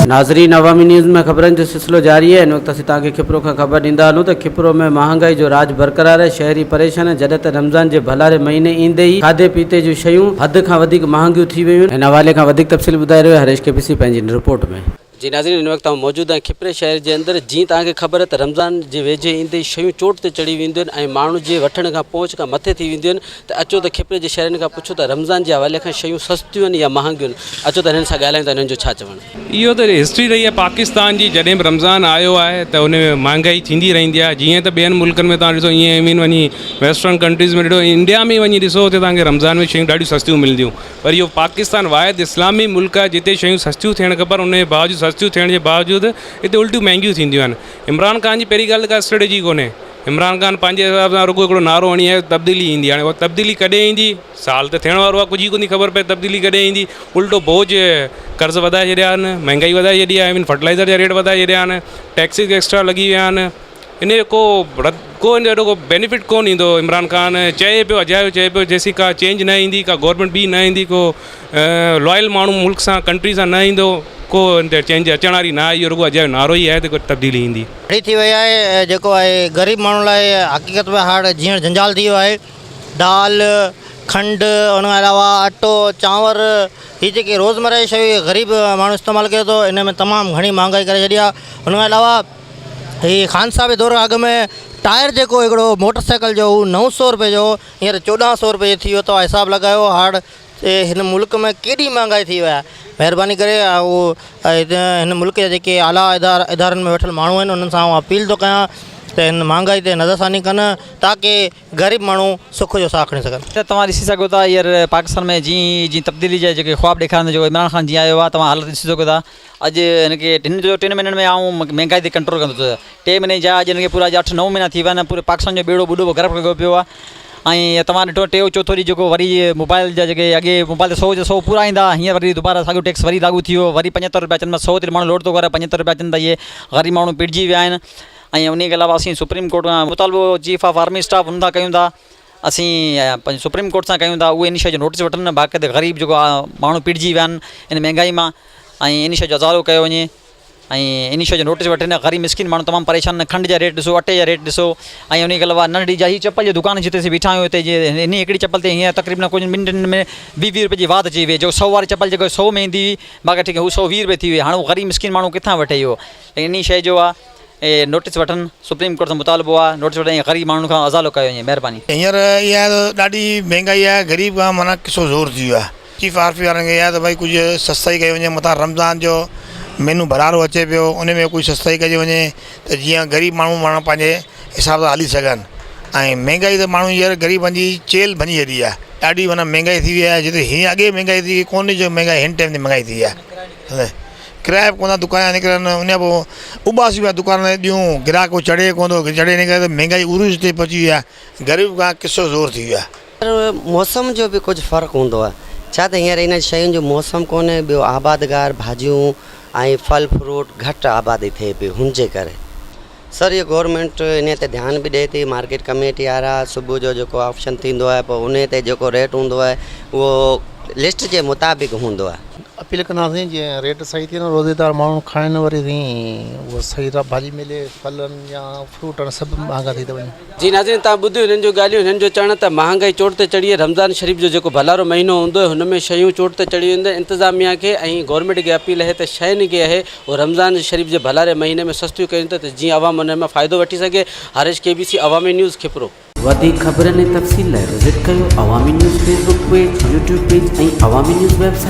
नाज़रीन, अवामी न्यूज़ में ख़बरनि जो सिलसिलो जारी है। इन वक्त असीं तव्हांखे खिपरो खां ख़बर ॾींदा हलूं त खिपरो में महांगाई जो राज बरक़रार है। शहरी परेशान है, जॾहिं त रमज़ान जे भलारे महीने ईंदे ई खाधे पीते जूं शयूं हद खां वधीक महांगियूं थी वियूं आहिनि। हिन हवाले खां वधीक तफ़सील ॿुधाए रहियो आहे हरेश केपीसी पंहिंजी रिपोर्ट में। जी नाज़रीन, इन वक्त मौजूद है खिपरे शहर के अंदर। जी तव्हांखे ख़बर है तो रमज़ान के वेझे ईंदे शयूं चोट ते चढ़ी वेंदियूं आहिनि ऐं माण्हू जे वठण खां पहुच खां मथे थी वेंदियूं आहिनि। त अचो त खिपरे जे शहरनि खां पुछो त रमज़ान के हवाले खां शयूं सस्तियूं आहिनि या महांगियूं आहिनि। अचो त हिननि सां ॻाल्हायूं त हिननि जो छा चवणु। इहो त हिस्ट्री रही है पाकिस्तान जी। जॾहिं बि रमज़ान आयो आहे त उन में महांगाई थींदी रहंदी आहे। जीअं त ॿियनि मुल्कनि में तव्हां ॾिसो, ईअं मीन वञी वेस्टर्न कंट्रीज़ में ॾिठो, इंडिया में वञी ॾिसो त तव्हांखे रमज़ान में शयूं ॾाढियूं सस्तियूं मिलंदियूं। पर इहो पाकिस्तान वाहिद इस्लामी मुल्क आहे जिते शयूं सस्तियूं थियणु खपनि, उन जे बावजूदि सस्तियूं थियण जे बावजूदि हिते उल्टियूं महांगियूं थींदियूं आहिनि। इमरान ख़ान जी पहिरीं ॻाल्हि का स्ट्रेटेजी कोन्हे। इमरान ख़ान पंहिंजे हिसाब सां रुॻो हिकिड़ो नारो हणी आहे तब्दीली ईंदी। हाणे उहा तब्दीली कॾहिं ईंदी, साल त थियण वारो आहे, कुझु ई कोन्हे ख़बर पए तब्दीली कॾहिं ईंदी। उल्टो बोझ कर्ज़ वधाए छॾिया आहिनि, महांगाई वधाए छॾी आहे, फर्टिलाइज़र जा रेट वधाए छॾिया आहिनि, टैक्सिस एक्स्ट्रा लॻी विया आहिनि। इन जो को इन जो बेनिफिट कोन ईंदो। इमरान ख़ान चए पियो, अजायो चए पियो, जेसी का चेंज न ईंदी, का गवर्नमेंट ॿी न ईंदी, को लॉयल माण्हू मुल्क सां कंट्री सां न ईंदो, को चेंज अचण वारी न आहे। इहो रुॻो अजायो नारो ई आहे त को तब्दीली ईंदी। अहिड़ी थी वई आहे जेको आहे ग़रीब माण्हू लाइ हक़ीक़त में हाणे जीअं जंजाल थी वियो आहे। दाल, खंड, उन खां अलावा अटो, चांवर, हीअ जेके रोज़मरह जी शयूं ग़रीब माण्हू इस्तेमालु करे थो, इन में तमामु घणी महांगाई करे छॾी आहे। उन खां अलावा हीअ खानसा बि दौर अॻ में टायर जेको हिकिड़ो मोटरसाइकिल जो हू 900 रुपए जो हींअर 1400 रुपए थी वियो। तव्हां हिसाबु लॻायो हाणे हिन मुल्क में केॾी महांगाई थी वई आहे। महिरबानी करे उहो हिन मुल्क जा जेके आला इदारनि में वेठल माण्हू आहिनि उन्हनि सां अपील थो कयां त हिन महांगाई ते नज़रसानी कनि ताकी ग़रीब माण्हू सुख जो साह खणी सघनि। त तव्हां ॾिसी सघो था हींअर पाकिस्तान में जीअं तब्दीली जा जेके ख्वाब ॾेखारींदा, जेको इमरान ख़ान जीअं आयो आहे, तव्हां हालत ॾिसी सघो था। अॼु हिनखे 3 महीननि में आऊं महांगाई ते कंट्रोल कंदो। 3 महीने जा अॼु हिनखे पूरा 8-9 महीना थी विया आहिनि। पूरे पाकिस्तान जो बेड़ो ॿुॾो गरक लॻो पियो आहे। ऐं तव्हां ॾिठो टे चौथो ॾींहुं जेको वरी मोबाइल जा जेके अॻे मोबाइल ते 100 जो 100 पूरा ईंदा, हींअर वरी दुबारा साॻियो टैक्स वरी लागू थी वियो। वरी 75 रुपया अचनि, 100 ते माण्हू लोड थो करे, 75 रुपया अचनि त इहे ग़रीब माण्हू पिड़जी विया आहिनि। ऐं उन खां अलावा असीं सुप्रीम कोर्ट खां मुतालबो चीफ ऑफ आर्मी स्टाफ हुन सां कयूं था, असीं पंहिंजे सुप्रीम कोर्ट सां कयूं था, उहे इन शइ जो नोटिस वठनि बाक़ाइदे ग़रीब जेको आहे माण्हू पिड़जी विया आहिनि इन महांगाई मां, ऐं इन शइ जो अज़ालो कयो वञे ऐं इन शइ जो नोटिस वठनि। ग़रीब मिस्किन माण्हू तमामु परेशान। खंड जा रेट ॾिसो, अटे जा रेट ॾिसो, ऐं उन खां अलावा नंढड़ी जा ही चप्पल जी दुकान जिते असीं बीठा आहियूं हिते इन हिकिड़ी चप्पल ते हीअं तक़रीबन कुझु मिंटनि में 20 रुपए जी वाध अची वई। जो 100 वारी चप्पल जेको 100 में ईंदी हुई, बाक़ी ठीकु आहे हू 120 रुपए थी वई। हाणे ग़रीब मिस्किन माण्हू किथां वठे इहो। इन शइ जो आहे नोटिस वठनि, सुप्रीम कोर्ट सां मुतालबो आहे नोटिस वठनि, ग़रीब माण्हू खां अज़ालो कयो वञे। महिरबानी। हींअर इहा ॾाढी महांगाई आहे, ग़रीब खां माना किसो ज़ोर थी वियो आहे। चीफ आरपी वारनि खे इहा त भई कुझु सस्ताई कई वञे, मथां रमज़ान जो मेनू भरारो अचे पियो, उन में कुझु सस्ताई कई वञे त जीअं ग़रीब माण्हू माना पंहिंजे हिसाब सां हली सघनि। ऐं महांगाई त माण्हू हींअर ग़रीबनि जी चेल बणी छॾी आहे। ॾाढी माना महांगाई थी वई आहे, जिते हीअं अॻे महांगाई थी कोन्हे जो महांगाई हिन टाइम ते महांगाई थी आहे। किराया कोन था दुकान निकिरनि, उन खां पोइ उबासी विया दुकान ॾियूं, ग्राहक को चढ़े कोन थो, चढ़े इन करे महांगाई उरूज ते पहुची वई आहे। ग़रीब खां किसो ज़ोर थी वियो आहे। मौसम जो बि कुझु फ़र्क़ु हूंदो आहे। छा त हींअर इन शयुनि जो मौसम कोन्हे, ॿियो आबादगार भाॼियूं ऐं फल फ्रूट घटि आबादी थिए पई हुनजे करे। सर इहो गवर्नमेंट इन ते ध्यानु बि ॾिए थी। मार्केट कमेटी वारा सुबुह जो जेको ऑप्शन थींदो आहे पोइ उन ते जेको रेट हूंदो आहे उहो लिस्ट जे मुताबिक़ हूंदो आहे। अपील कंदासीं जीअं रेट सही थिए न, रोज़ेदार माण्हू खाइनि वरी उहो सही भाॼी मिले, फलनि या फ्रूट सभु महांगा थी था वञनि। जी नाज़रीन, तव्हां ॿुधियो हिननि जो ॻाल्हियूं। हिननि जो चवणु त महांगाई चोट ते चढ़ी आहे। रमज़ान शरीफ़ जो जेको भलारो महीनो हूंदो आहे हुन में शयूं चोट ते चढ़ी वेंदियूं। इंतिज़ामिया खे ऐं गवर्नमेंट खे अपील आहे त शयुनि खे आहे उहो रमज़ान शरीफ़ जे भलारे महीने में सस्तियूं कयूं त जीअं आवाम हुन में फ़ाइदो वठी सघे। हरेश केबीसी अवामी न्यूज़ खिपरो। वधीक ख़बरनि ऐं तफ़सील लाइ विज़िट कयो अवामी news Facebook page, YouTube page ऐं अवामी न्यूज़ वेबसाइट।